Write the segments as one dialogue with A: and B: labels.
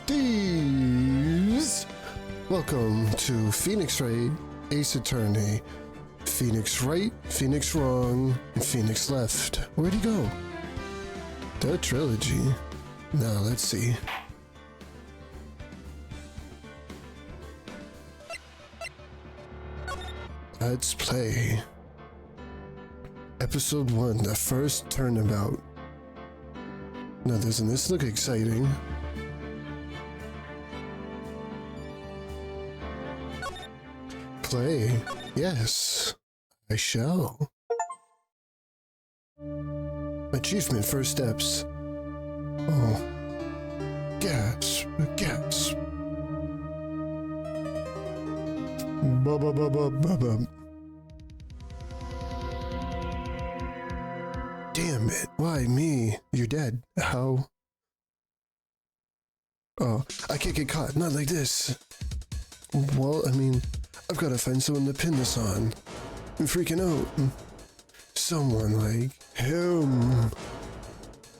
A: thieves! Welcome to Phoenix Wright, Ace Attorney. Phoenix right, Phoenix wrong, and Phoenix left. Where'd he go? The trilogy. Now, let's see. Let's play. Episode 1, the first turnabout. Now, doesn't this look exciting? Play. Yes, I shall. Achievement, first steps. Oh. Gasp, gasp. Ba-ba-ba-ba-ba-ba. Damn it, why me? You're dead. How? Oh, I can't get caught, not like this. Well, I mean, I've got to find someone to pin this on. I'm freaking out. Someone like him.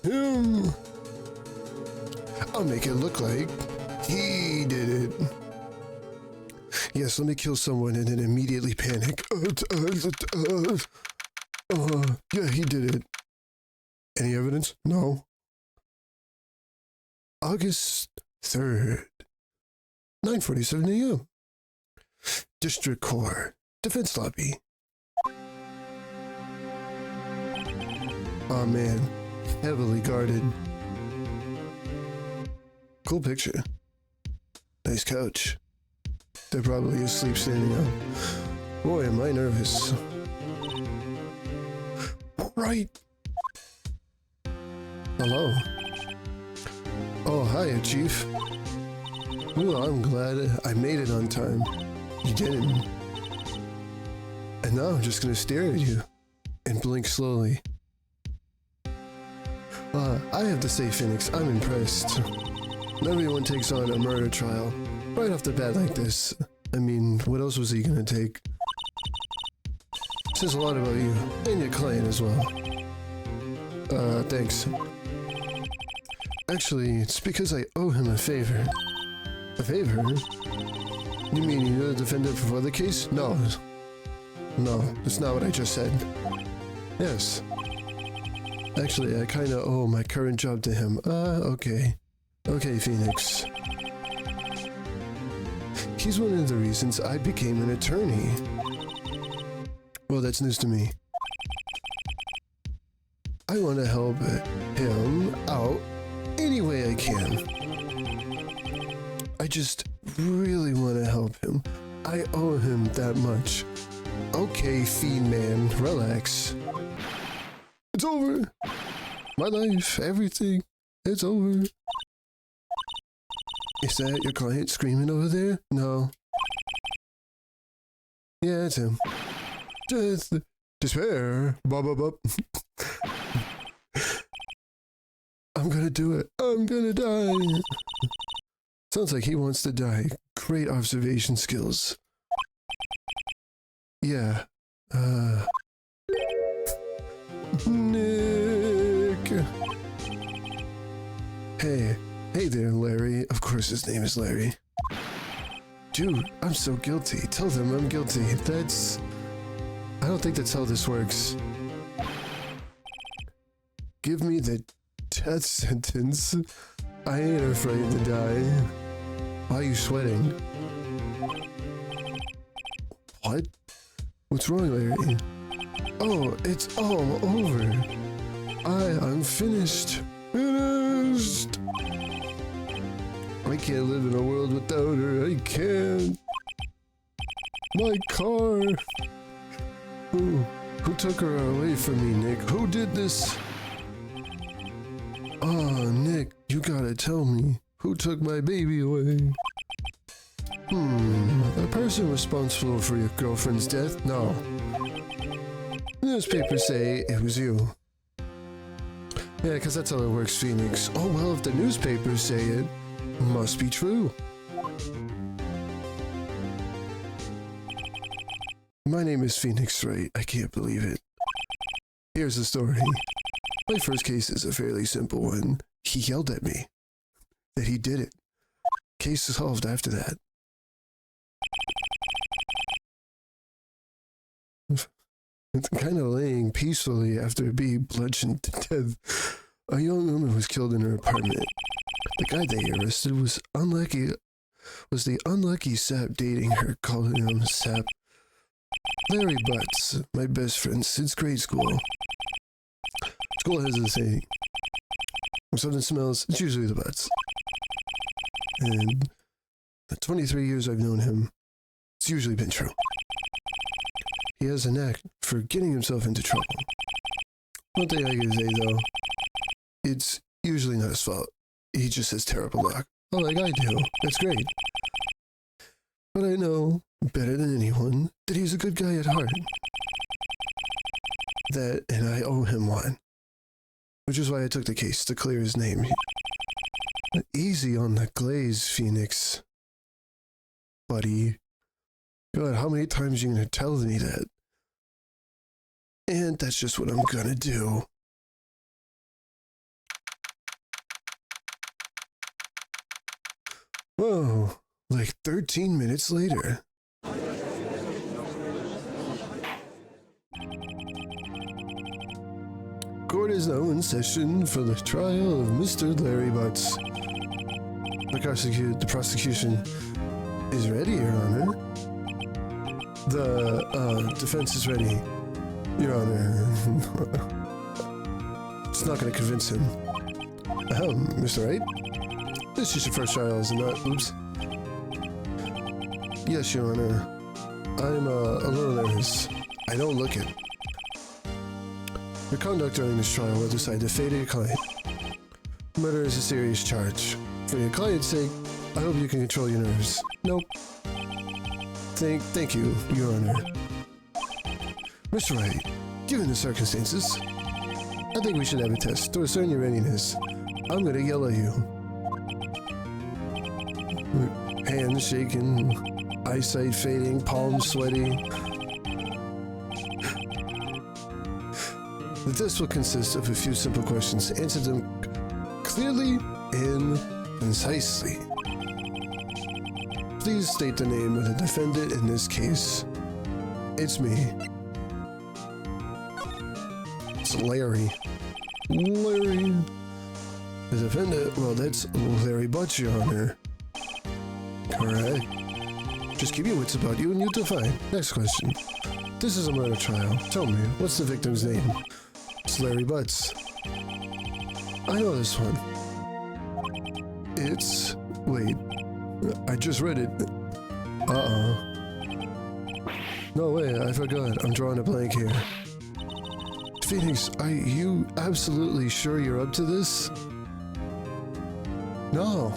A: Him. I'll make it look like he did it. Yes, let me kill someone and then immediately panic. Yeah, he did it. Any evidence? No. August 3rd, 9:47 a.m. District Court, Defense Lobby. Oh man, heavily guarded. Cool picture. Nice couch. They're probably asleep standing up. Boy, am I nervous. Right. Hello. Oh, hiya, Chief. Ooh, I'm glad I made it on time. You didn't. And now I'm just gonna stare at you and blink slowly. I have to say, Phoenix, I'm impressed. Not everyone takes on a murder trial right off the bat like this. I mean, what else was he gonna take? Says a lot about you and your client as well. Thanks. Actually, it's because I owe him a favor. A favor? You mean you're the defendant for the case? No. No, that's not what I just said. Yes. Actually, I kinda owe my current job to him. Okay. Okay, Phoenix. He's one of the reasons I became an attorney. Well, that's news to me. I want to help him out any way I can. I just really want to help him. I owe him that much. Okay, Fiend Man, relax. It's over. My life, everything, it's over. Is that your client screaming over there? No. Yeah, it's him. Just despair. I'm gonna do it. I'm gonna die. Sounds like he wants to die. Great observation skills. Yeah. Nick. Hey there, Larry. Of course his name is Larry. Dude, I'm so guilty. Tell them I'm guilty. I don't think that's how this works. Give me the death sentence. I ain't afraid to die. Why are you sweating? What? What's wrong, Larry? Oh, it's all over. I'm finished. Finished! I can't live in a world without her. I can't. My car. Who took her away from me, Nick? Who did this? Oh, Nick, you gotta tell me. Who took my baby away? The person responsible for your girlfriend's death? No. Newspapers say it was you. Yeah, because that's how it works, Phoenix. Oh, well, if the newspapers say it, must be true. My name is Phoenix Wright. I can't believe it. Here's the story. My first case is a fairly simple one. He yelled at me that he did it. Case solved after that. It's kind of laying peacefully after being bludgeoned to death. A young woman was killed in her apartment. The guy they arrested was the unlucky sap dating her, calling him Sap. Larry Butts, my best friend since grade school. School has a saying. When something smells, it's usually the butts. And the 23 years I've known him, it's usually been true. He has a knack for getting himself into trouble. One thing I can say though, it's usually not his fault. He just has terrible luck. Oh, like I do. That's great. But I know, better than anyone, that he's a good guy at heart. That, and I owe him one. Which is why I took the case, to clear his name. Easy on the glaze, Phoenix. Buddy. God, how many times are you gonna tell me that? And that's just what I'm gonna do. Whoa, like 13 minutes later. Court is now in session for the trial of Mr. Larry Butts. The prosecution is ready, Your Honor. The defense is ready, Your Honor. It's not going to convince him. Mr. Wright? This is your first trial, is it not? Oops. Yes, Your Honor. I'm a little nervous. I don't look it. Your conduct during this trial will decide the fate of your client. Murder is a serious charge. For your client's sake, I hope you can control your nerves. Nope. Thank you, Your Honor. Mr. Wright, given the circumstances, I think we should have a test to ascertain your readiness. I'm gonna yell at you. Hands shaking, eyesight fading, palms sweaty. The test will consist of a few simple questions. Answer them clearly and concisely. Please state the name of the defendant in this case. It's me. It's Larry. Larry. The defendant, well, that's Larry Butts, Your Honor. Correct. Just keep your wits about you and you'll define. Next question. This is a murder trial. Tell me, what's the victim's name? It's Larry Butts. I know this one. It's... wait. I just read it. Uh-oh. No way, I forgot. I'm drawing a blank here. Phoenix, are you absolutely sure you're up to this? No.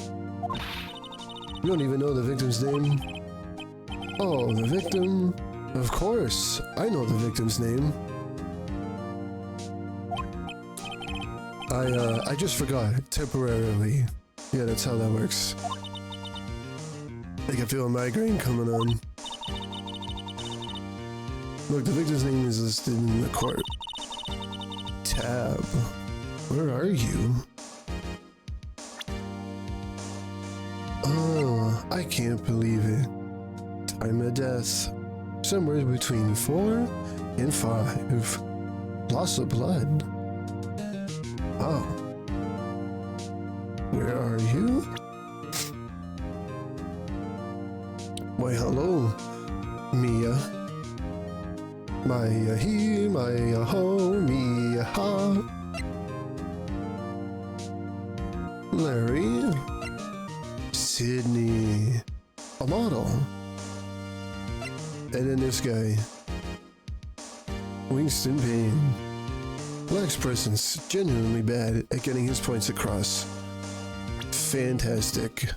A: You don't even know the victim's name? Oh, the victim? Of course. I know the victim's name. I just forgot, temporarily. Yeah, that's how that works. I can feel a migraine coming on. Look, the victim's name is listed in the court. Tab. Where are you? Oh, I can't believe it. Time of death. Somewhere between 4 and 5. Loss of blood. Oh. Where are you? Why, hello, Mia. Maya he, Maya ho, Mia ha. Larry. Sydney. A model. And then this guy. Winston Payne. Lacks presence, genuinely bad at getting his points across. Fantastic.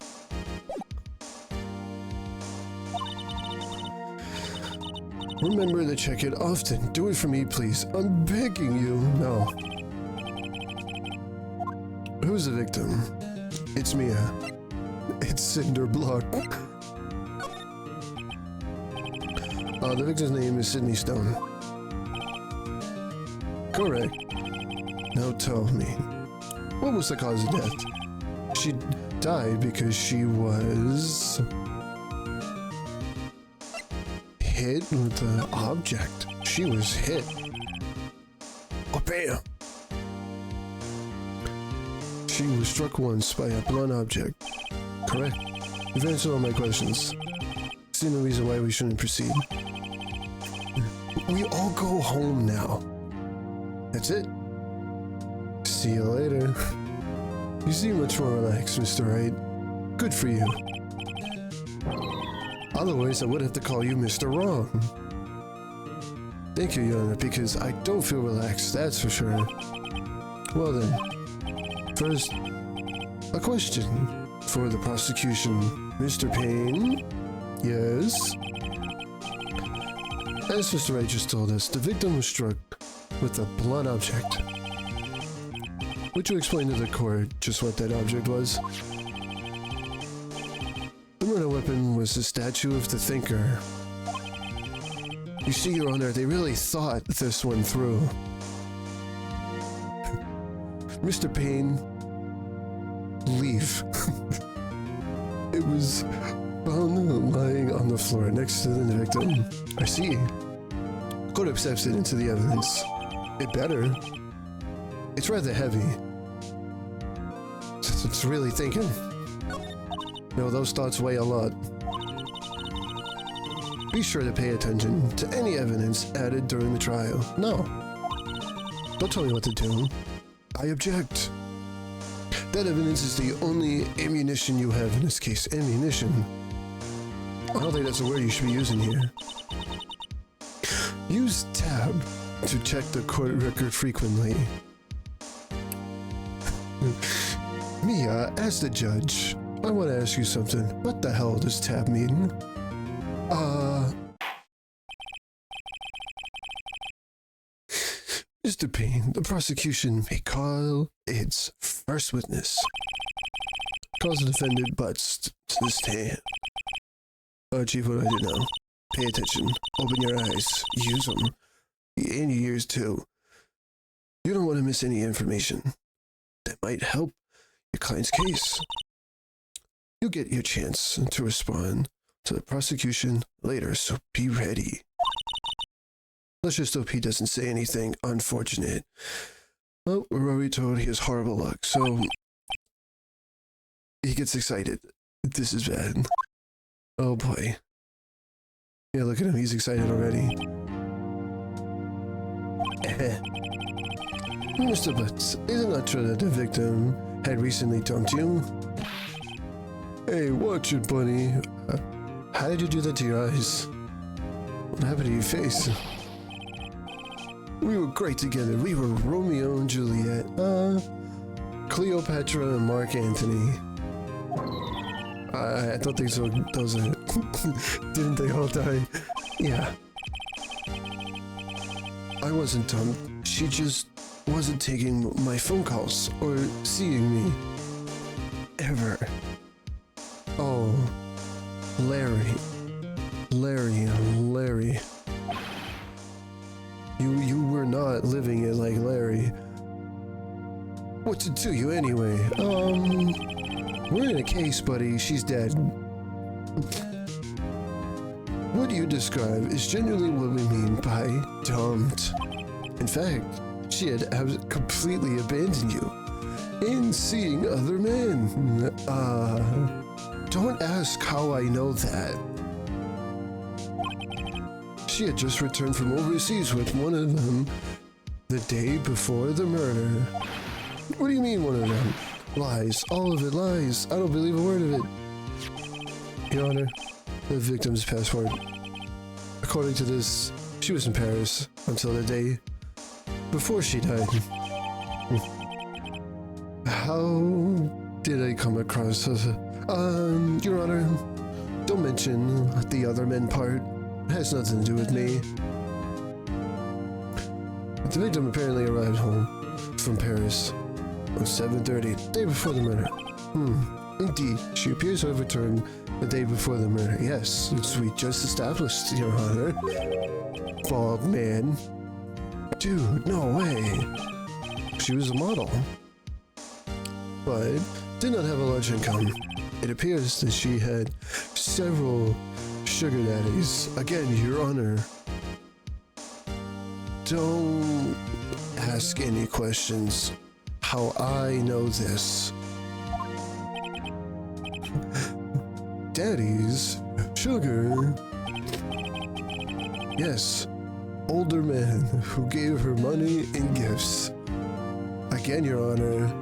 A: Remember to check it often. Do it for me, please. I'm begging you. No. Who's the victim? It's Mia. It's Cinder Block. The victim's name is Sydney Stone. Correct. Now tell me, what was the cause of death? died because she was hit with the object. She was hit. Oh, bam! She was struck once by a blunt object. Correct. You've answered all my questions. See no reason why we shouldn't proceed. We all go home now. That's it. See you later. You seem much more relaxed, Mr. Wright. Good for you. Otherwise, I would have to call you Mr. Wrong. Thank you, Your Honor, because I don't feel relaxed, that's for sure. Well then, first, a question for the prosecution. Mr. Payne? Yes? As Mr. Wright just told us, the victim was struck with a blunt object. Would you explain to the court just what that object was? The murder weapon was the statue of the thinker. You see, Your Honor, they really thought this one through. Mr. Payne, leave. It was found lying on the floor next to the victim. I see. Court accepts it into the evidence. It better. It's rather heavy. It's really thinking. No, those thoughts weigh a lot. Be sure to pay attention to any evidence added during the trial. No. Don't tell me what to do. I object. That evidence is the only ammunition you have in this case. Ammunition? I don't think that's a word you should be using here. Use tab to check the court record frequently. Mia, as the judge, I want to ask you something. What the hell does tab mean? Mr. Payne, the prosecution may call its first witness. Calls the defendant Butts to the stand. Chief, what do I do now? Pay attention. Open your eyes. Use them. And your ears, too. You don't want to miss any information that might help your client's case. You'll get your chance to respond to the prosecution later, so be ready. Let's just hope he doesn't say anything unfortunate. Well, we're already told he has horrible luck, so he gets excited. This is bad. Oh boy. Yeah, look at him, he's excited already. Mr. Butts, is it not true that the victim had recently dumped you? Hey, watch it, bunny. How did you do that to your eyes? What happened to your face? We were great together. We were Romeo and Juliet. Cleopatra and Mark Antony. I don't think so. Those are... Didn't they all die? Yeah. I wasn't dumb. She just wasn't taking my phone calls or seeing me. Ever. Oh. Larry. Larry. You were not living it like Larry. What's it to you anyway? We're in a case, buddy. She's dead. What you describe is genuinely what we mean by dumped. In fact, she had completely abandoned you in seeing other men. Don't ask how I know that. She had just returned from overseas with one of them the day before the murder. What do you mean, one of them? Lies. All of it lies. I don't believe a word of it. Your Honor, the victim's passport. According to this, she was in Paris until the day before she died. How did I come across her? Your Honor, don't mention the other men part. It has nothing to do with me. The victim apparently arrived home from Paris on 7:30, the day before the murder. Indeed, she appears to have returned the day before the murder. Yes, it's we just established, Your Honor. Bald man. Dude, no way. She was a model. But did not have a large income. It appears that she had several sugar daddies. Again, Your Honor, don't ask any questions. How I know this. Daddies? Sugar? Yes, older men who gave her money and gifts. Again, Your Honor.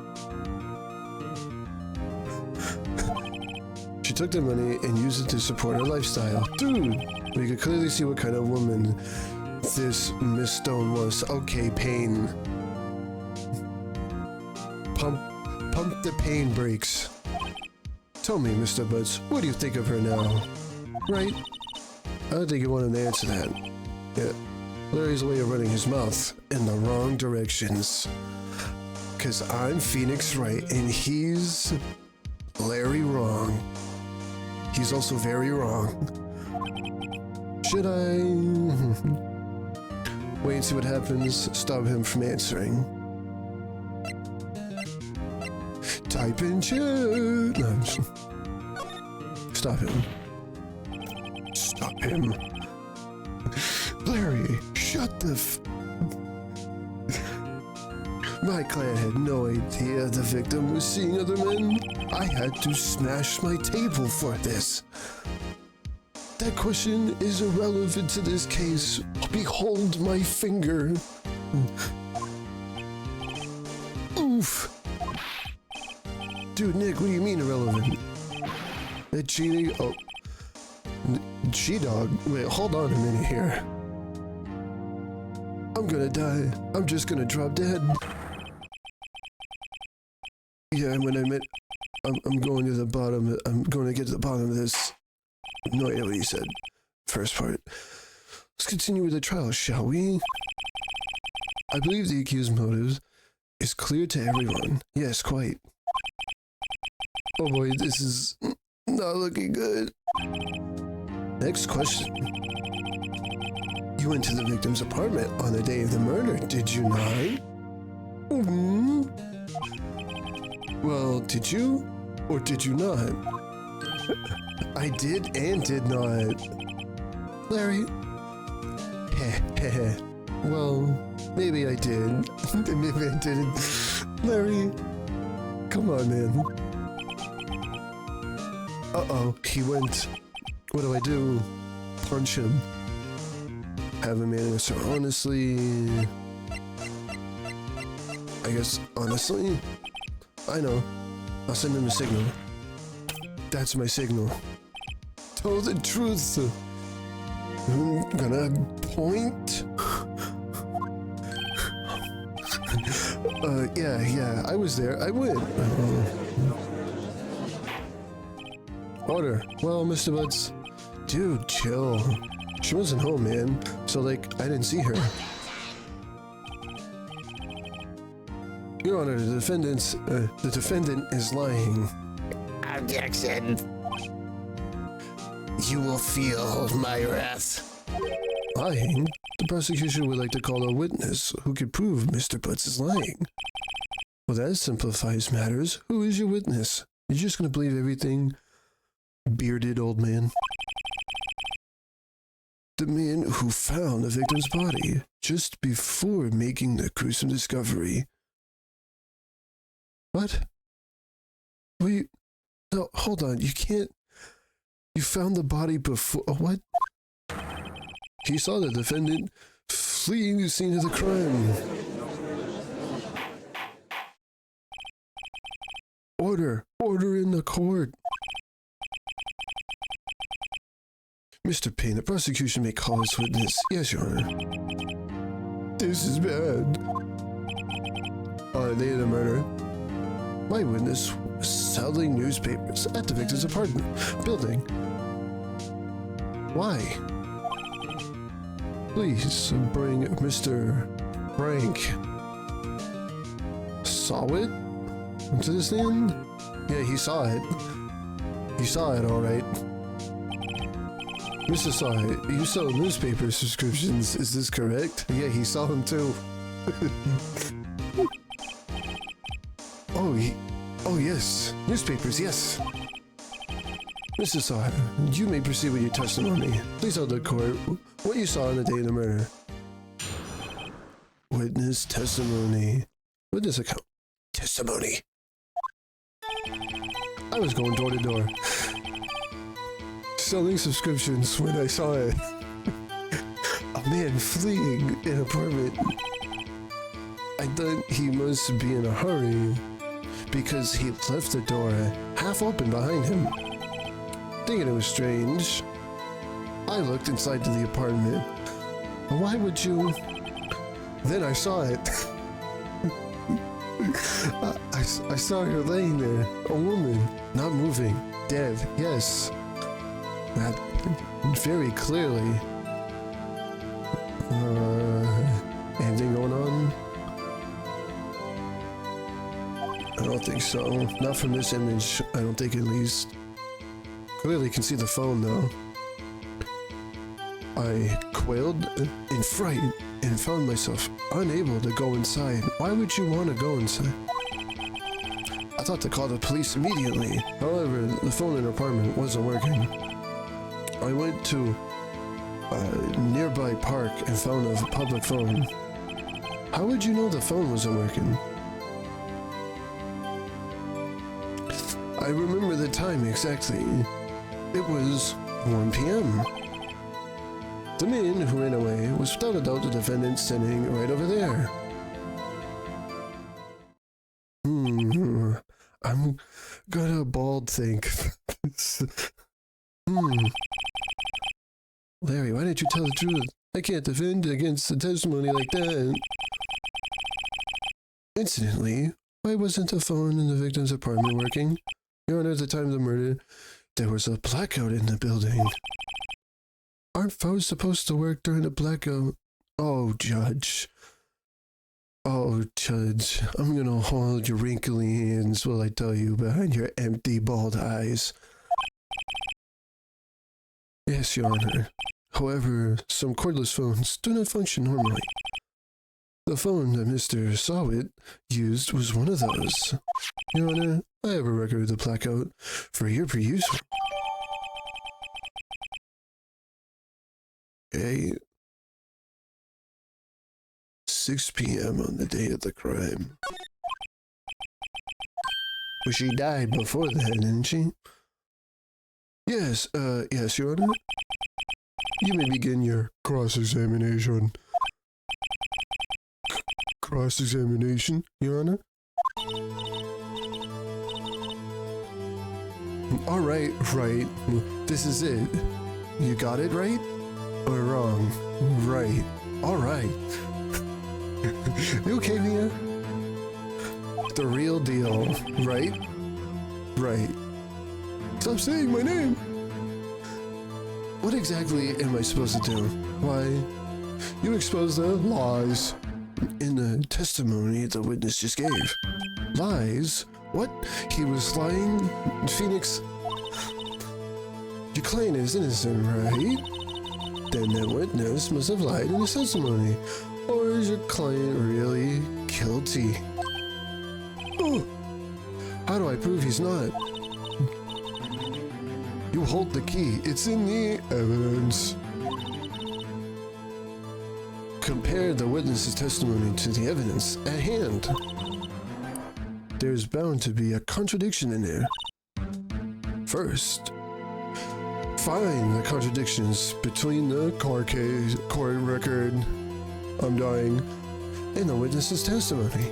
A: She took the money and used it to support her lifestyle. Dude, we could clearly see what kind of woman this Miss Stone was. Okay, pain. Pump the pain brakes. Tell me, Mr. Butts, what do you think of her now? Right? I don't think you want him to answer that. Yeah, Larry's way of running his mouth in the wrong directions. Cause I'm Phoenix right and he's Larry wrong. He's also very wrong. Should I wait and see what happens? Stop him from answering. Type in chat. No, stop him. Stop him. Larry, shut the My clan had no idea the victim was seeing other men. I had to smash my table for this. That question is irrelevant to this case. Behold my finger. Oof. Dude, Nick, what do you mean irrelevant? That cheating? Oh. G-Dog? Wait, hold on a minute here. I'm gonna die. I'm just gonna drop dead. Yeah, when I met... I'm going to the bottom... I'm going to get to the bottom of this. No idea what he said. First part. Let's continue with the trial, shall we? I believe the accused's motive is clear to everyone. Yes, quite. Oh boy, this is not looking good. Next question. You went to the victim's apartment on the day of the murder, did you not? Mm-hmm. Well, did you? Or did you not? I did and did not. Larry? Heh. Well, maybe I did. Maybe I didn't. Larry? Come on, man. Uh-oh, he went. What do I do? Punch him. Have a man answer honestly. I guess honestly? I know. I'll send him a signal. That's my signal. Tell the truth. I'm gonna point. Yeah, I was there. I went. Order. Well, Mr. Butts. Dude, chill. She wasn't home, man. So, like, I didn't see her. Your Honor, the defendant is lying.
B: Objection. You will feel my wrath.
A: Lying? The prosecution would like to call a witness who could prove Mr. Butts is lying. Well, that simplifies matters. Who is your witness? You're just gonna believe everything, bearded old man? The man who found the victim's body just before making the gruesome discovery. What? Wait, no, hold on, you can't... You found the body before... What? He saw the defendant fleeing the scene of the crime. Order in the court. Mr. Payne, the prosecution may call this witness. Yes, Your Honor. This is bad. On the day of the murder, my witness was selling newspapers at the victim's apartment building. Why? Please bring Mr. Frank. Saw it? To the stand? Yeah, he saw it. He saw it, alright. Mr. Saw it. You sell newspaper subscriptions, is this correct? Yeah, he saw him too. Oh, yeah, yes. Newspapers, yes. Mrs. Saw, you may proceed with your testimony. Please tell the court what you saw on the day of the murder. Witness testimony. Witness account. Testimony. I was going door to door, selling subscriptions when I saw it. A man fleeing an apartment. I thought he must be in a hurry because he left the door half open behind him. Thinking it was strange, I looked inside to the apartment. Why would you? Then I saw it. I saw her laying there, a woman, not moving, dead, yes. That very clearly. Anything going on? I don't think so. Not from this image, I don't think at least. Clearly can see the phone though. I quailed in fright and found myself unable to go inside. Why would you want to go inside? I thought to call the police immediately. However, the phone in the apartment wasn't working. I went to a nearby park and found a public phone. How would you know the phone wasn't working? I remember the time exactly. It was 1 p.m. The man who ran away was without a doubt the defendant standing right over there. I'm gonna bald think. Larry, why didn't you tell the truth? I can't defend against the testimony like that. Incidentally, why wasn't the phone in the victim's apartment working? Your Honor, at the time of the murder, there was a blackout in the building. Aren't phones supposed to work during a blackout? Oh, Judge. Oh, Judge. I'm gonna hold your wrinkly hands while I tell you behind your empty, bald eyes. Yes, Your Honor. However, some cordless phones do not function normally. The phone that Mr. Sawit used was one of those. Your Honor, I have a record of the blackout for your perusal. Okay. 6 p.m. on the day of the crime. Well, she died before that, didn't she? Yes, yes, Your Honor. You may begin your cross-examination. Cross-examination, Your Honor? Alright, right. This is it. You got it right? Or wrong? Right. Alright. You okay, Mia? The real deal, right? Right. Stop saying my name! What exactly am I supposed to do? Why, you exposed the lies in the testimony the witness just gave. Lies? What? He was lying? Phoenix? Your client is innocent, right? Then that witness must have lied in his testimony. Or is your client really guilty? Oh, how do I prove he's not? You hold the key. It's in the evidence. Compare the witness's testimony to the evidence at hand. There's bound to be a contradiction in there. First, find the contradictions between the court record, I'm dying, and the witness's testimony.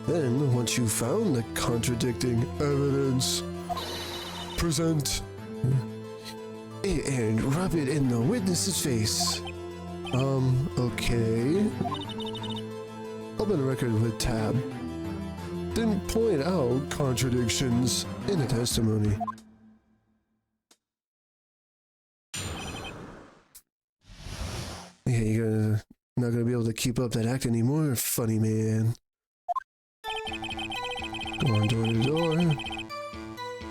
A: Then, once you've found the contradicting evidence, present it and rub it in the witness's face. Okay. Open the record with tab. Then point out contradictions in the testimony. Yeah, you're not gonna be able to keep up that act anymore, funny man. Going door to door,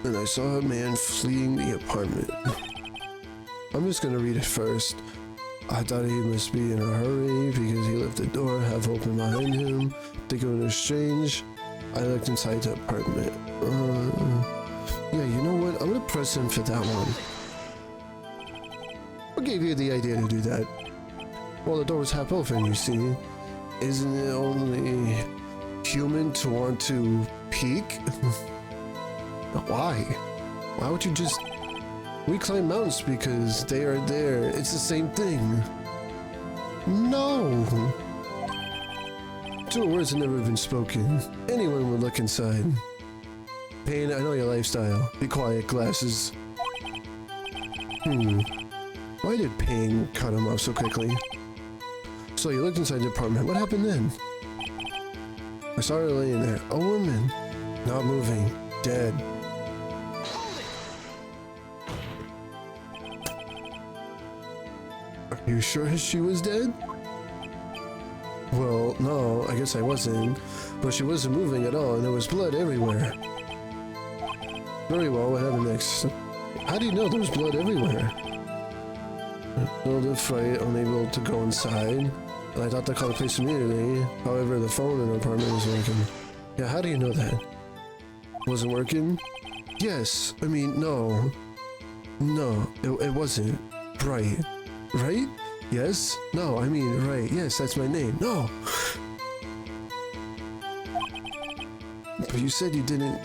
A: and I saw a man fleeing the apartment. I'm just gonna read it first. I thought he must be in a hurry because he left the door half open behind him. Thinking it was strange. I looked inside the apartment. Yeah, you know what? I'm gonna press him for that one. What gave you the idea to do that? Well, the door was half open, you see. Isn't it only human to want to peek? Why? Why would you just... We climb mountains because they are there. It's the same thing. No! Two words have never been spoken. Anyone would look inside. Pain, I know your lifestyle. Be quiet, glasses. Why did Pain cut him off so quickly? So you looked inside the apartment. What happened then? I saw her laying there. A woman. Not moving. Dead. Are you sure she was dead? Well, no, I guess I wasn't. But she wasn't moving at all, and there was blood everywhere. Very well, what happened next? How do you know there was blood everywhere? Build a fight, unable to go inside. And I thought to call the police immediately. However, the phone in the apartment was working. Yeah, how do you know that? Wasn't working? Yes. I mean, no. No, it wasn't. Right. Right? Yes? No, I mean, right. Yes, that's my name. No! But you said you didn't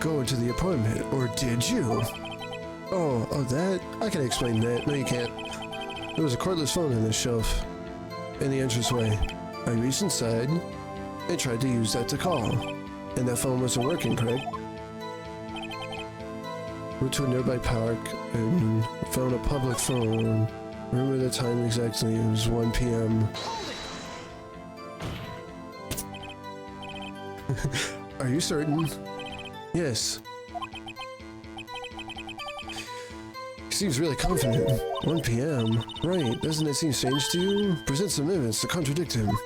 A: go into the apartment, or did you? Oh, that? I can explain that. No, you can't. There was a cordless phone on the shelf in the entranceway. I reached inside and tried to use that to call. And that phone wasn't working, correct? Went to a nearby park and found a public phone. Remember the time exactly, it was 1 p.m. Are you certain? Yes. He seems really confident. 1 p.m. Right, doesn't it seem strange to you? Present some evidence to contradict him.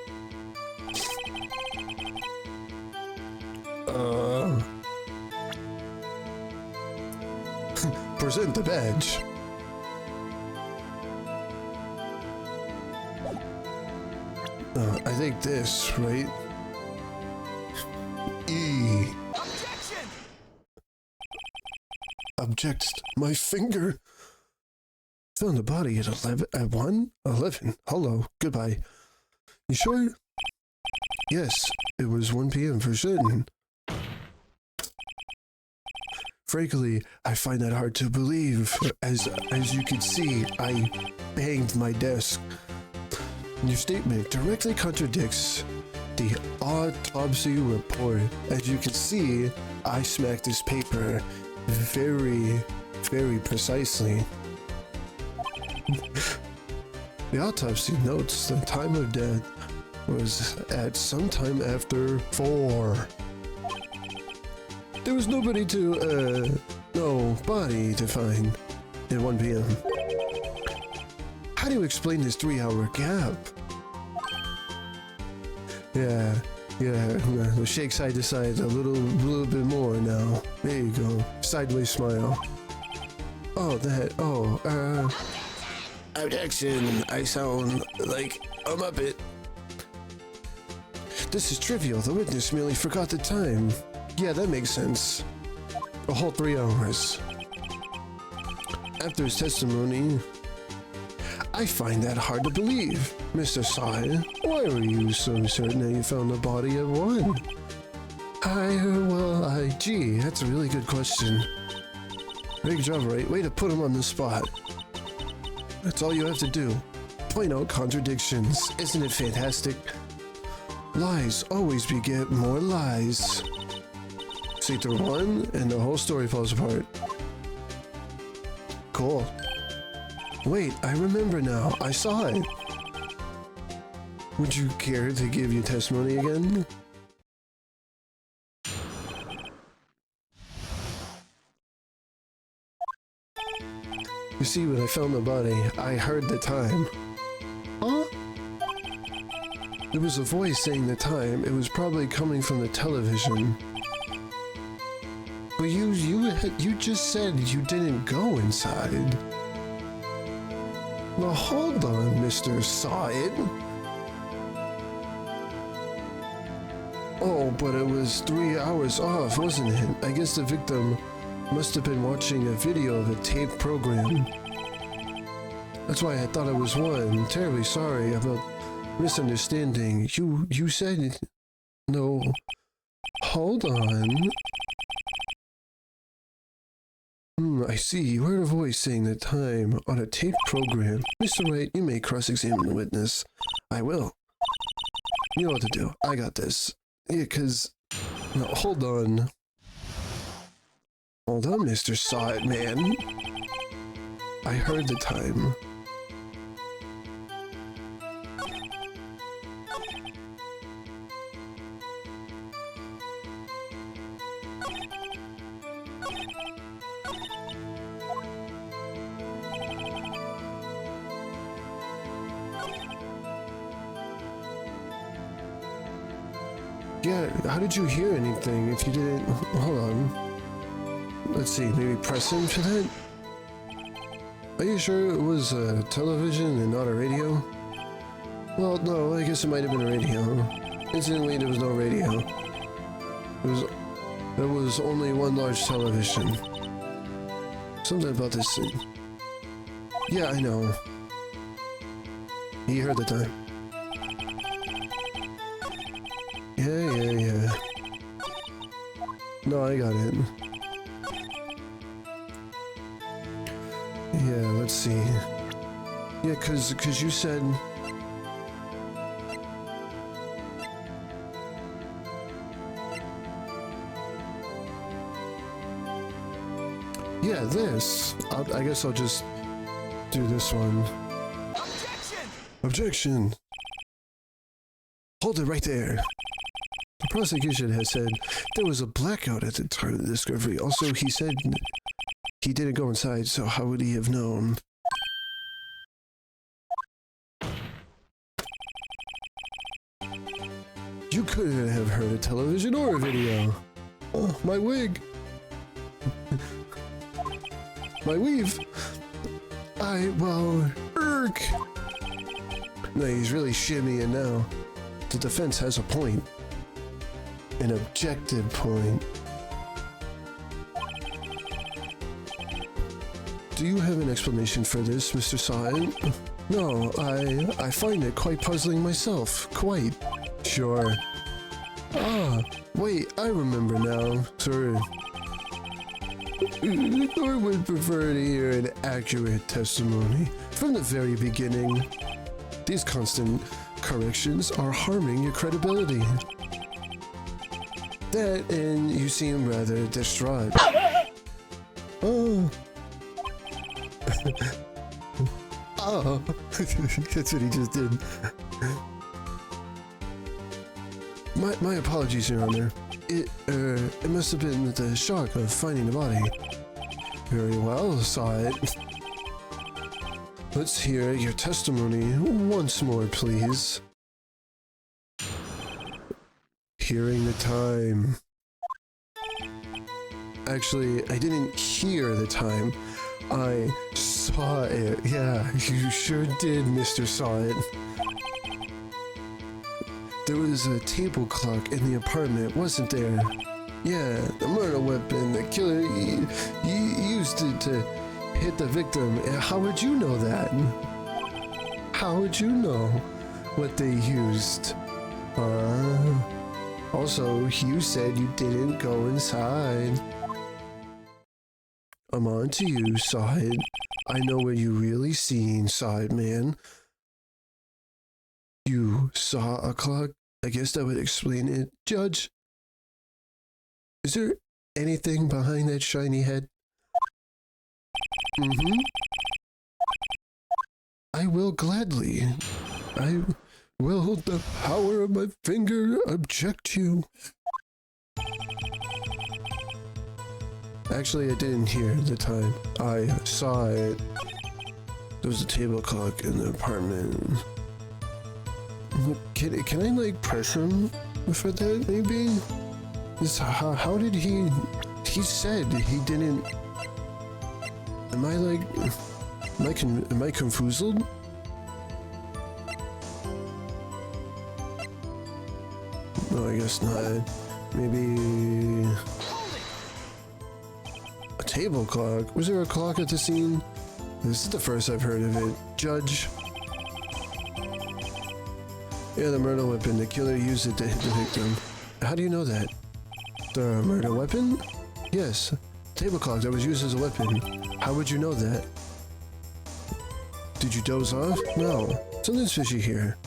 A: Present the badge. I think this, right? E.
C: Objection!
A: Objects. My finger. Found the body at 11. At 1? 11. Hello. Goodbye. You sure? Yes. It was 1 p.m. for certain. Frankly, I find that hard to believe. As you can see, I banged my desk. Your statement directly contradicts the autopsy report. As you can see, I smacked this paper very, very precisely. The autopsy notes the time of death was at sometime after 4. There was nobody no body to find at 1 p.m. How do you explain this 3-hour gap? Yeah, we'll shake side to side a little bit more now. There you go. Sideways smile. Oh, objection. I sound like a Muppet. This is trivial. The witness merely forgot the time. Yeah, that makes sense. A whole 3 hours. After his testimony, I find that hard to believe. Mr. Sawyer, why were you so certain that you found the body at 1? Gee, that's a really good question. Big job, right? Way to put him on the spot. That's all you have to do. Point out contradictions. Isn't it fantastic? Lies always beget more lies. See through one, and the whole story falls apart. Cool. Wait, I remember now. I saw it. Would you care to give your testimony again? You see, when I found the body, I heard the time. Huh? There was a voice saying the time. It was probably coming from the television. But you just said you didn't go inside. Well, hold on, Mr. Saw It. Oh, but it was 3 hours off, wasn't it? I guess the victim must have been watching a video of a taped program. That's why I thought it was one. Terribly sorry about misunderstanding. You said... No. Hold on. I see. You heard a voice saying the time on a taped program. Mr. Wright, you may cross-examine the witness. I will. You know what to do. I got this. Yeah, 'cause... No, hold on. Hold on, Mr. Saw It Man. I heard the time. Yeah, how did you hear anything if you didn't... Hold on. Let's see, maybe press in for that? Are you sure it was a television and not a radio? Well, no, I guess it might have been a radio. Incidentally, there was no radio. There was only one large television. Something about this thing. Yeah, I know. He heard the time. Yeah. No, I got it. Yeah, let's see. Yeah, cause you said... Yeah, this. I guess I'll just do this one. Objection! Hold it right there. The prosecution has said there was a blackout at the time of the discovery. Also, he said he didn't go inside, so how would he have known? You couldn't have heard a television or a video. Oh, my wig. My weave. Erk. No, he's really shimmying now. The defense has a point. An objective point. Do you have an explanation for this, Mr. Sine? No, I find it quite puzzling myself. Quite. Sure. Ah, wait, I remember now. Sorry. I would prefer to hear an accurate testimony from the very beginning. These constant corrections are harming your credibility. That, and you seem rather distraught. Oh. Oh. That's what he just did. My apologies, Your Honor. It must have been the shock of finding the body. Very well, saw it. Let's hear your testimony once more, please. Hearing the time. Actually, I didn't hear the time. I saw it. Yeah, you sure did, Mr. Saw It. There was a table clock in the apartment, wasn't there? Yeah, the murder weapon. The killer used it to hit the victim. How would you know that? How would you know what they used? Also, you said you didn't go inside. I'm on to you, Saw It. I know what you really seen, Saw It Man. You saw a clock? I guess that would explain it. Judge, is there anything behind that shiny head? I will gladly. I will the power of my finger object you. Actually, I didn't hear the time. I saw it. There was a table clock in the apartment. Can I like press him for that maybe? How did he said he didn't. Am I like, am I confused? No, I guess not. Maybe a table clock. Was there a clock at the scene? This is the first I've heard of it. Judge. Yeah, the murder weapon. The killer used it to hit the victim. How do you know that? The murder weapon? Yes. Table clock that was used as a weapon. How would you know that? Did you doze off? No. Something's fishy here.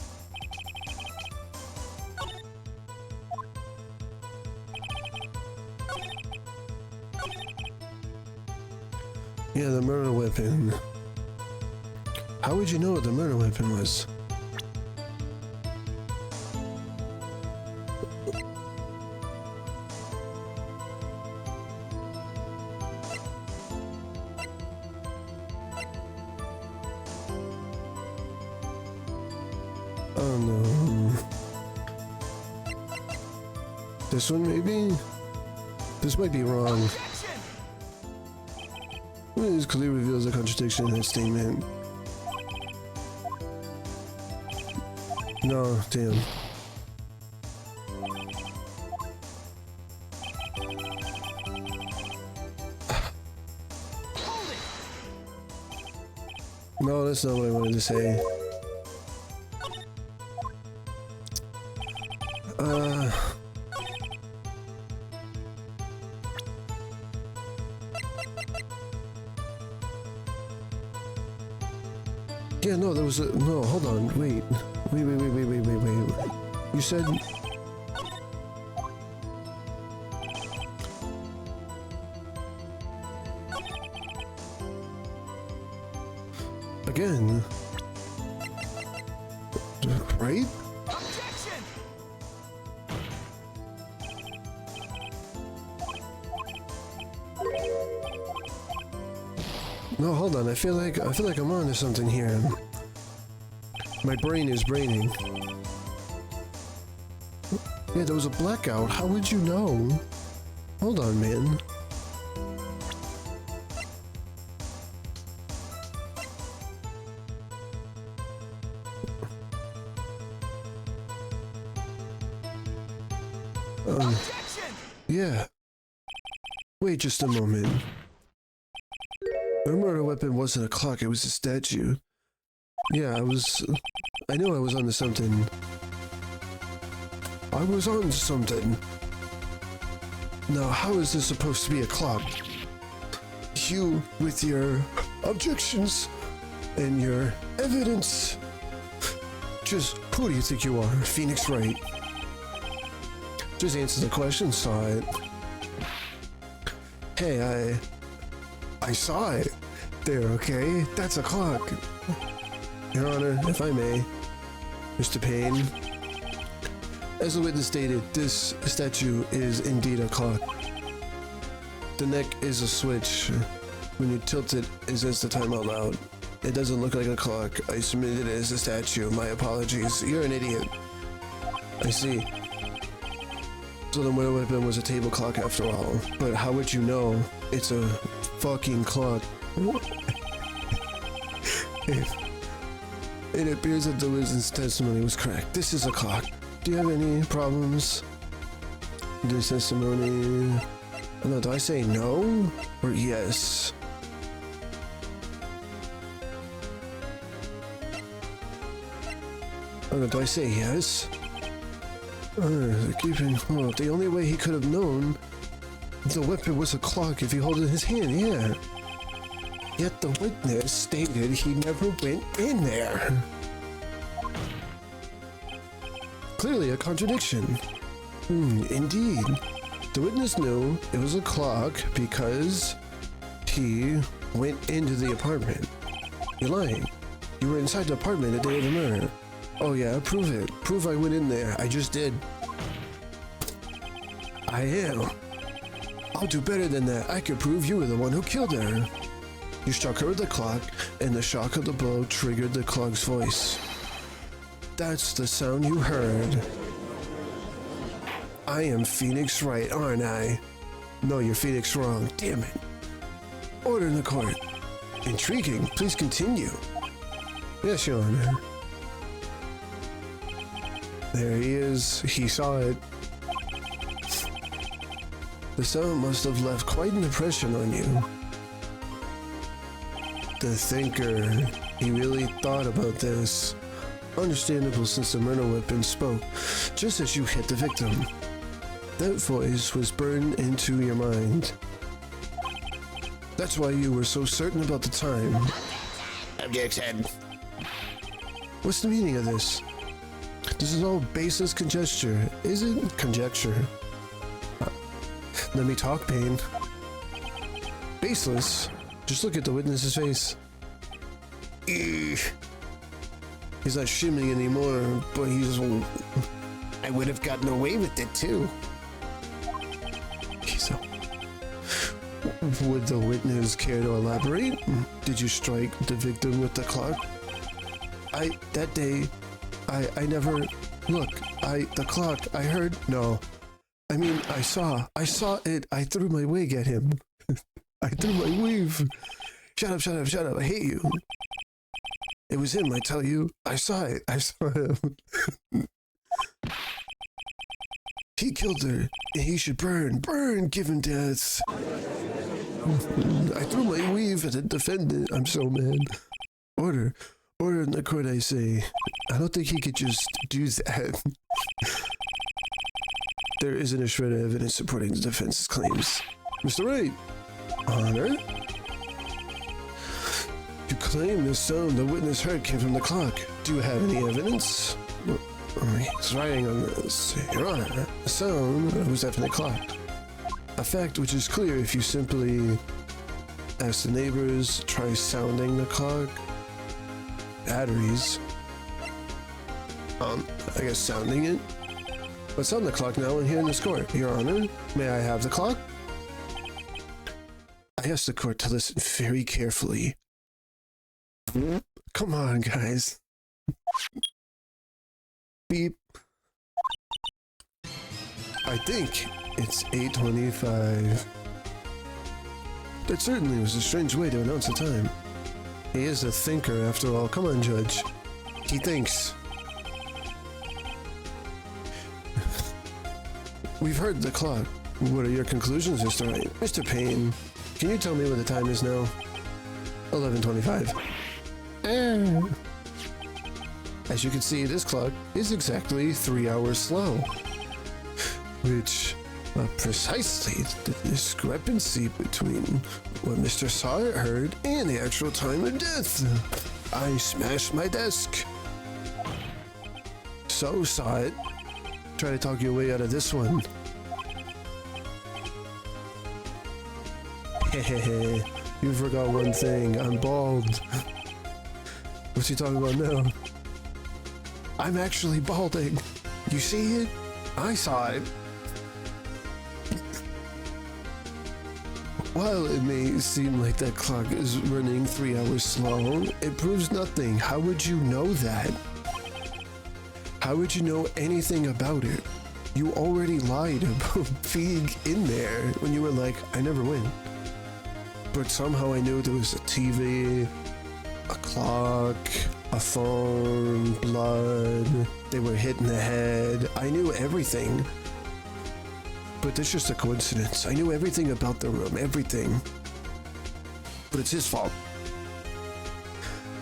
A: Yeah, the murder weapon. How would you know what the murder weapon was? Oh no. This one maybe? This might be wrong. This clearly reveals a contradiction in that statement. No, damn. No, that's not what I wanted to say. Yeah, no, there was a... No, hold on, wait. Wait. You said... Again. Right? No, hold on. I feel like I'm on to something here. My brain is braining. Yeah, there was a blackout. How would you know? Hold on, man. Yeah. Wait just a moment. The murder weapon wasn't a clock, it was a statue. Yeah, I knew I was onto something. I was on something. Now, how is this supposed to be a clock? You, with your objections and your evidence. Just, who do you think you are? Phoenix Wright. Just answer the question, saw it. Hey, I saw it there, okay? That's a clock. Your Honor, if I may, Mr. Payne. As the witness stated, this statue is indeed a clock. The neck is a switch. When you tilt it, it says the time out loud. It doesn't look like a clock. I submitted it as a statue. My apologies. You're an idiot. I see. So the murder weapon was a table clock after all. But how would you know it's a fucking clock? It appears that the witness testimony was correct. This is a clock. Do you have any problems? This testimony... No, do I say no or yes? Oh, do I say yes? The only way he could have known the weapon was a clock if he held it in his hand, yeah. Yet the witness stated he never went in there. Clearly a contradiction. Indeed. The witness knew it was a clock because he went into the apartment. You're lying. You were inside the apartment the day of the murder. Oh yeah, prove it. Prove I went in there. I just did. I am. I'll do better than that. I could prove you were the one who killed her. You struck her with the clock, and the shock of the blow triggered the clock's voice. That's the sound you heard. I am Phoenix Wright, aren't I? No, you're Phoenix wrong. Damn it. Order in the court. Intriguing. Please continue. Yes, Your Honor. There he is. He saw it. The sound must have left quite an impression on you. The thinker, he really thought about this. Understandable since the murder weapon spoke just as you hit the victim. That voice was burned into your mind. That's why you were so certain about the time.
B: Objection.
A: What's the meaning of this? This is all baseless conjecture, isn't conjecture. Let me talk, Payne. Baseless? Just look at the witness's face.
B: Ew.
A: He's not shimming anymore, but he's...
B: I would have gotten away with it too.
A: So, would the witness care to elaborate? Did you strike the victim with the clock? That day, I never, look, the clock, I heard, no. I mean, I saw it, I threw my wig at him. I threw my weave. Shut up, I hate you. It was him, I tell you. I saw it, I saw him. He killed her, and he should burn, give him death. I threw my weave at the defendant. I'm so mad. Order in the court, I say. I don't think he could just do that. There isn't a shred of evidence supporting the defense's claims. Mr. Wright, Honor? You claim the sound the witness heard came from the clock. Do you have any evidence? He's writing on this. Your Honor, the sound was definitely clocked. A fact which is clear if you simply ask the neighbors, try sounding the clock. Batteries. I guess sounding it. Let's sound the clock now and here in this court. Your Honor, may I have the clock? I ask the court to listen very carefully. Come on, guys. Beep. I think it's 8:25. That certainly was a strange way to announce the time. He is a thinker after all. Come on, Judge. He thinks. We've heard the clock. What are your conclusions, Mr. Wright? Mr. Payne, can you tell me what the time is now? 11:25. As you can see, this clock is exactly 3 hours slow. Which, precisely the discrepancy between what Mr. Sawyer heard and the actual time of death. I smashed my desk. So saw it. Try to talk your way out of this one. Hehehe, you forgot one thing. I'm bald. What's he talking about now? I'm actually balding. You see it? I saw it. While it may seem like that clock is running 3 hours slow, it proves nothing. How would you know that? How would you know anything about it? You already lied about being in there when you were like, I never win. But somehow I knew there was a TV, a clock, a phone, blood, they were hit in the head. I knew everything. But it's just a coincidence. I knew everything about the room, everything. But it's his fault.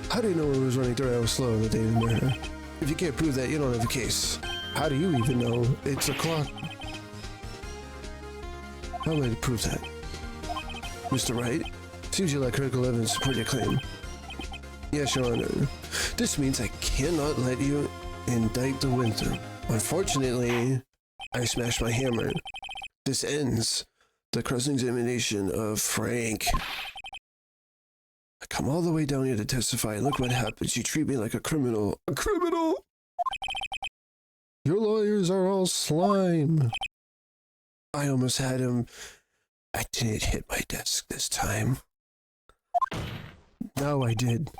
A: How do you know it was running 3 hours slow on the day of the murder? If you can't prove that, you don't have a case. How do you even know it's a clock? How am I to prove that? Mr. Wright, seems you lack critical evidence to support your claim. Yes, Your Honor. This means I cannot let you indict the winter. Unfortunately, I smashed my hammer. This ends the cross-examination of Frank. I come all the way down here to testify, and look what happens. You treat me like a criminal. A criminal? Your lawyers are all slime. I almost had him. I didn't hit my desk this time. Now I did.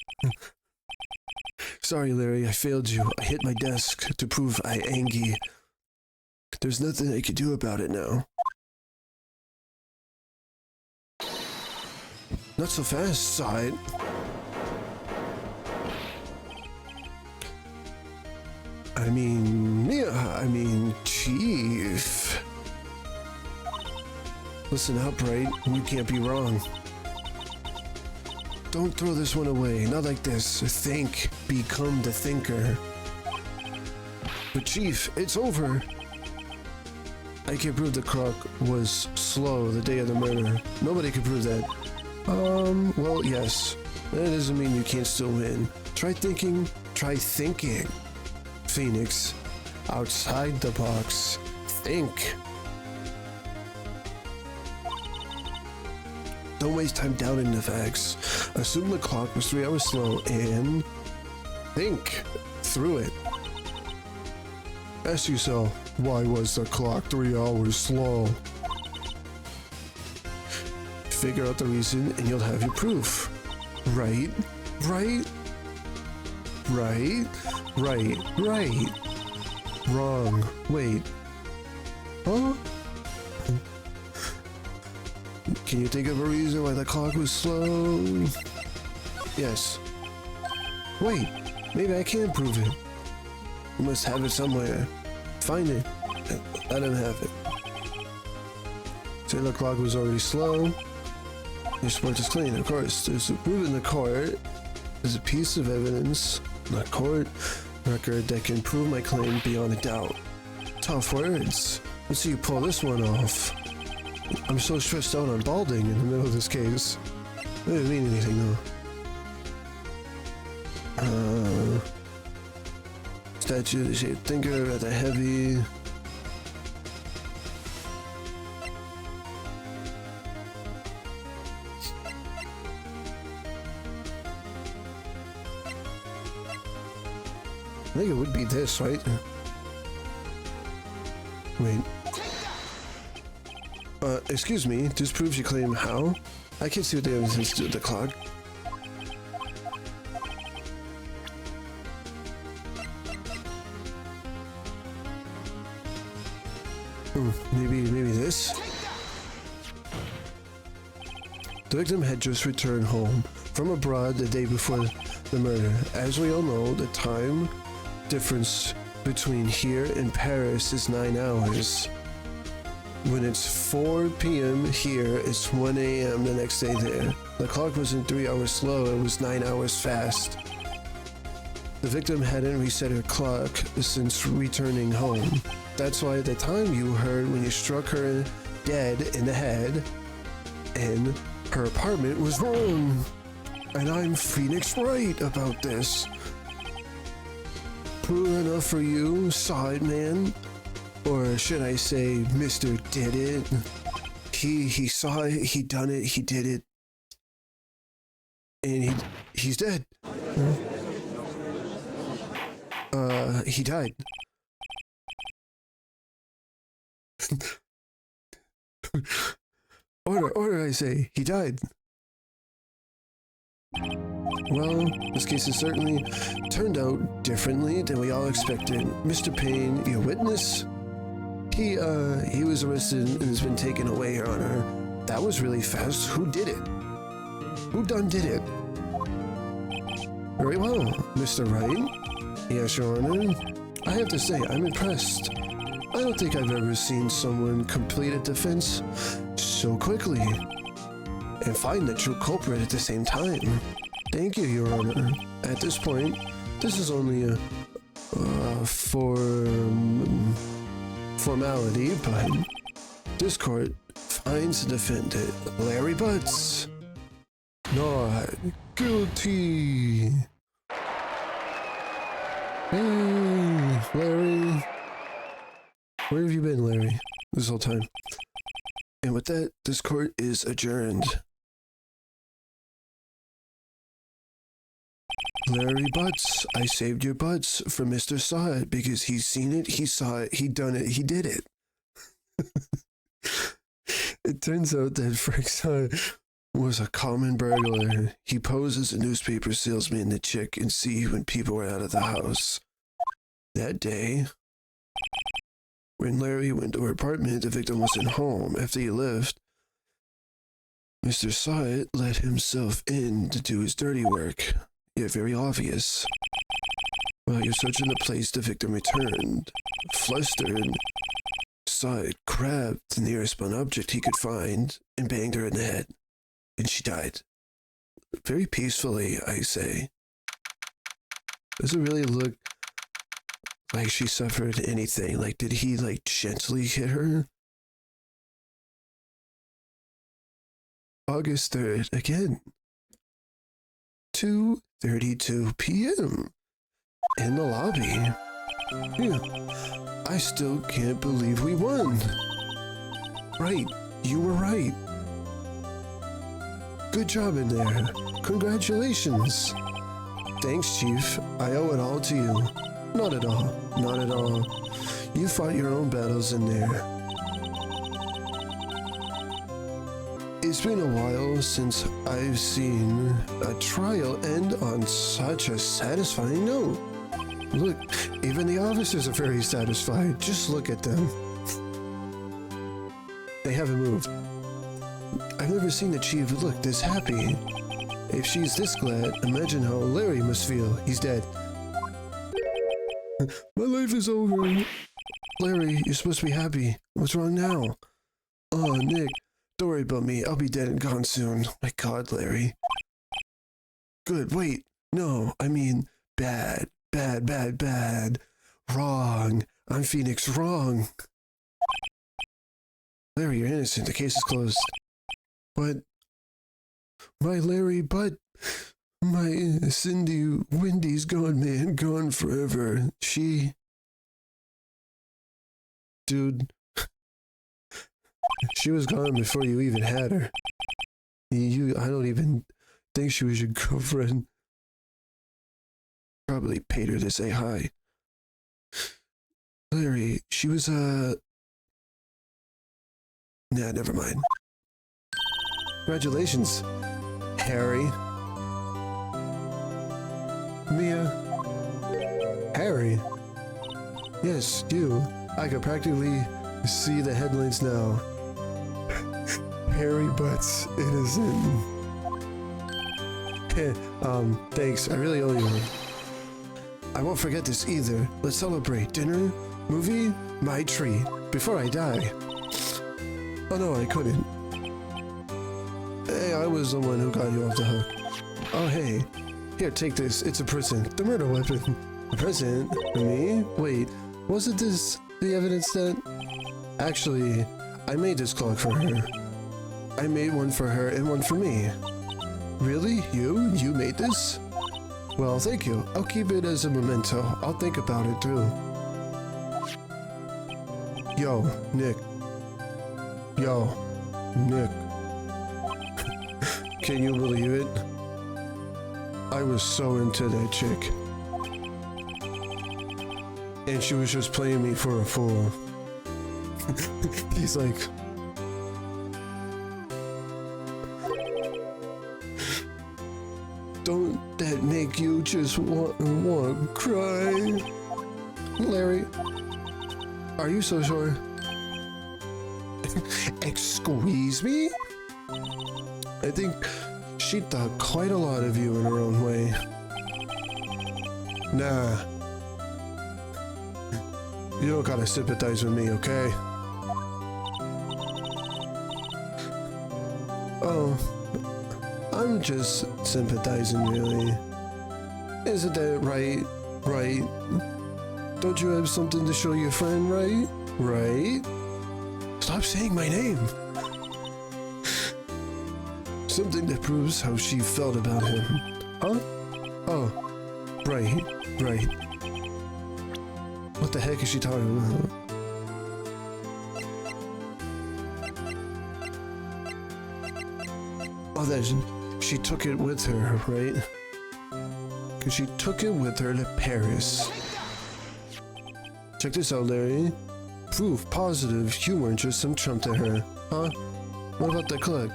A: Sorry, Larry, I failed you. I hit my desk to prove I Angie. There's nothing I can do about it now. Not so fast, saw it. I mean, Chief. Listen up, right? You can't be wrong. Don't throw this one away. Not like this. Think. Become the thinker. But Chief, it's over. I can prove the clock was slow the day of the murder. Nobody can prove that. Well, yes. That doesn't mean you can't still win. Try thinking. Try thinking. Phoenix. Outside the box. Think. Don't waste time doubting the facts. Assume the clock was 3 hours slow and think through it. Ask yourself, why was the clock 3 hours slow? Figure out the reason and you'll have your proof. Right, right, right, right, right. Wrong. Wait. Huh? Can you think of a reason why the clock was slow? Yes. Wait, maybe I can prove it. You must have it somewhere. Find it. Let him have it. Say the clock was already slow. Your sport is clean, of course. There's a proof in the court. There's a piece of evidence in the court record that can prove my claim beyond a doubt. Tough words. Let's see you pull this one off. I'm so stressed out on balding in the middle of this case. It doesn't mean anything though. Statue of the shaped thinker, rather heavy. I think it would be this, right? Wait. Excuse me, this proves your claim how? I can't see what the evidence is to the clock. Maybe this? The victim had just returned home from abroad the day before the murder. As we all know, the time difference between here and Paris is 9 hours. When it's 4 p.m. here, it's 1 a.m. the next day there. The clock wasn't 3 hours slow, it was 9 hours fast. The victim hadn't reset her clock since returning home. That's why the time you heard when you struck her dead in the head in her apartment was wrong. And I'm Phoenix Wright about this. Proof enough for you, side man? Or should I say, Mr. Did It? He saw it, he done it, he did it. And he's dead. He died. Order, I say, he died. Well, this case has certainly turned out differently than we all expected. Mr. Payne, your witness? He was arrested and has been taken away, Your Honor. That was really fast. Who did it? Who done did it? Very well, Mr. Wright. Yes, Your Honor. I have to say, I'm impressed. I don't think I've ever seen someone complete a defense so quickly and find the true culprit at the same time. Thank you, Your Honor. At this point, this is only a formality, but this court finds the defendant, Larry Butts, not guilty. Hey, Larry. Where have you been, Larry, this whole time? And with that, this court is adjourned. Larry Butts, I saved your butts for Mr. Saw It because he's seen it, he saw it, he done it, he did it. It turns out that Frank Saw It was a common burglar. He posed as a newspaper salesman to check and see when people were out of the house. That day, when Larry went to her apartment, the victim wasn't home. After he left, Mr. Saw It let himself in to do his dirty work. Yet very obvious. While you're searching the place, the victim returned. Flustered, saw it grab the nearest blunt object he could find and banged her in the head. And she died. Very peacefully, I say. Does it really look like she suffered anything? Like, did he, like, gently hit her? August 3rd, again. 2:32 p.m. in the lobby. Yeah. I still can't believe we won. Right, you were right. Good job in there. Congratulations. Thanks, Chief. I owe it all to you. Not at all. Not at all. You fought your own battles in there. It's been a while since I've seen a trial end on such a satisfying note. Look, even the officers are very satisfied. Just look at them. They haven't moved. I've never seen the chief look this happy. If she's this glad, imagine how Larry must feel. He's dead. My life is over. Larry, you're supposed to be happy. What's wrong now? Oh, Nick, don't worry about me. I'll be dead and gone soon. My God, Larry. Good, wait. No, I mean bad. Bad, bad, bad. Wrong. I'm Phoenix, wrong. Larry, you're innocent. The case is closed. But my Larry, but my Cindy, Wendy's gone, man, gone forever. She, dude, she was gone before you even had her. I don't even think she was your girlfriend. Probably paid her to say hi. Larry, she was, nah, never mind. Congratulations, Harry. Mia. Harry? Yes, you. I can practically see the headlines now. Harry Butts innocent. Thanks. I really owe you. I won't forget this either. Let's celebrate. Dinner? Movie? My treat. Before I die. Oh no, I couldn't. Hey, I was the one who got you off the hook. Oh hey. Here, take this. It's a present. The murder weapon. A present? For me? Wait, wasn't this the evidence that... Actually, I made this clock for her. I made one for her and one for me. Really? You? You made this? Well, thank you. I'll keep it as a memento. I'll think about it too. Yo, Nick. Yo, Nick. Can you believe it? I was so into that chick. And she was just playing me for a fool. He's like... Don't that make you just want to cry? Larry, are you so sure? Excuse me? I think she thought quite a lot of you in her own way. Nah. You don't gotta sympathize with me, okay? Oh, I'm just sympathizing, really. Isn't that right? Right? Don't you have something to show your friend, right? Right? Stop saying my name! Something that proves how she felt about him. Huh? Oh, right, right. What the heck is she talking about? Oh, that she took it with her, right? Because she took it with her to Paris. Check this out, Larry. Proof positive you weren't just some chump to her, huh? What about the clock?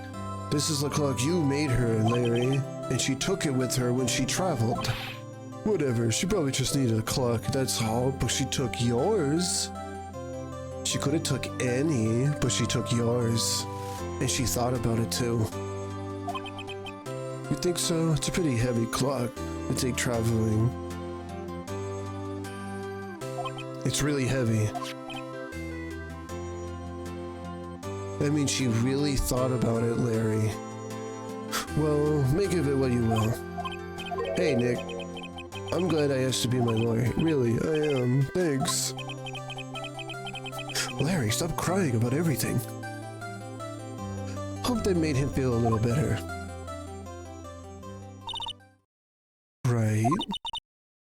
A: This is the clock you made her, Larry, and she took it with her when she traveled. Whatever, she probably just needed a clock, that's all, but she took yours. She could have took any, but she took yours. And she thought about it too. You think so? It's a pretty heavy clock to take traveling. It's really heavy. That means she really thought about it, Larry. Well, make of it what you will. Hey, Nick. I'm glad I asked to be my lawyer. Really, I am. Thanks. Larry, stop crying about everything. Hope that made him feel a little better. Right.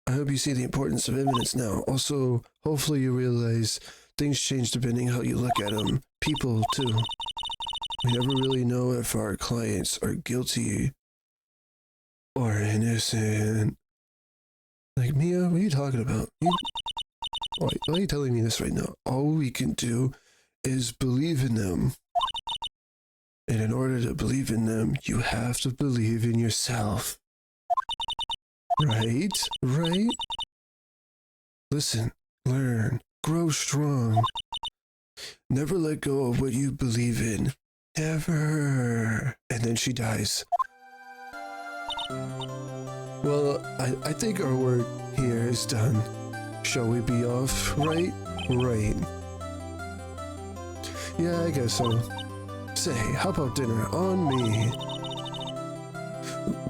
A: I hope you see the importance of evidence now. Also, hopefully you realize things change depending how you look at them. People, too. We never really know if our clients are guilty or innocent. Like, Mia, what are you talking about? Why are you telling me this right now? All we can do is believe in them. And in order to believe in them, you have to believe in yourself. Right? Right? Listen, learn, grow strong. Never let go of what you believe in. Never. And then she dies. Well, I think our work here is done. Shall we be off? Right? Right. Yeah, I guess so. Say, how about dinner? On me.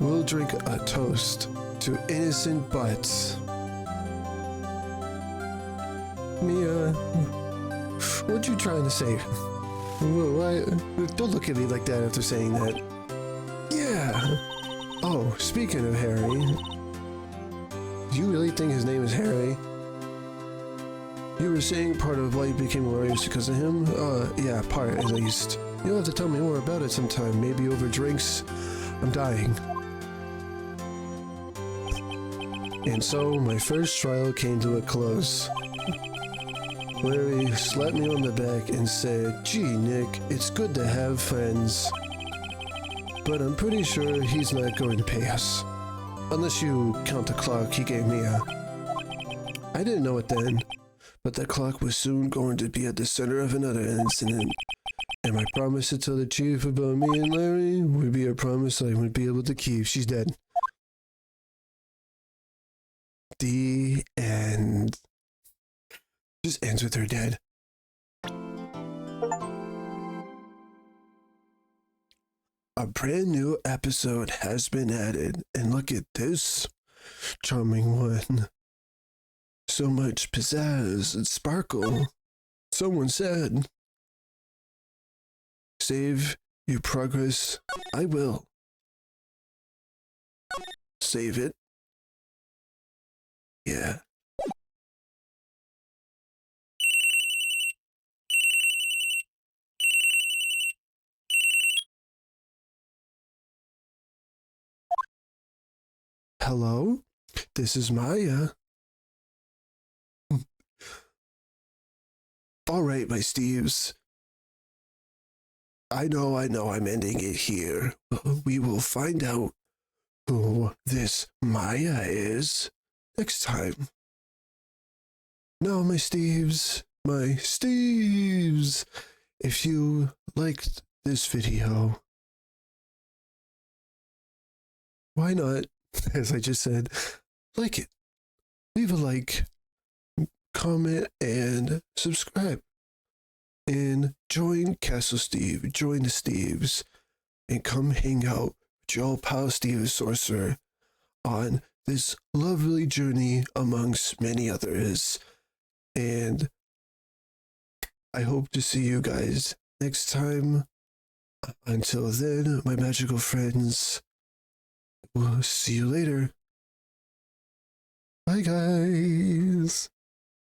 A: We'll drink a toast to innocent butts. Mia, what you trying to say? Why? Don't look at me like that after saying that. Yeah. Oh, speaking of Harry, do you really think his name is Harry? You were saying part of why you became a lawyer is because of him? Yeah, part at least. You'll have to tell me more about it sometime, maybe over drinks. I'm dying. And so, my first trial came to a close. Larry slapped me on the back and said, "Gee, Nick, it's good to have friends. But I'm pretty sure he's not going to pay us. Unless you count the clock he gave me a..." I didn't know it then, but that clock was soon going to be at the center of another incident. And my promise to tell the chief about me and Larry would be a promise I would be able to keep. She's dead. The end. Just ends with her dead. A brand new episode has been added, and look at this charming one. So much pizzazz and sparkle. Someone said, "Save your progress." I will. Save it. Yeah. Hello? This is Maya. All right, my Steves. I know I'm ending it here. We will find out who this Maya is next time. Now, my Steves, if you liked this video, why not, as I just said, like it. Leave a like, comment, and subscribe. And join Castle Steve, join the Steves, and come hang out with your old pal Steve the Sorcerer on this lovely journey amongst many others. And I hope to see you guys next time. Until then, my magical friends, we'll see you later. Bye, guys.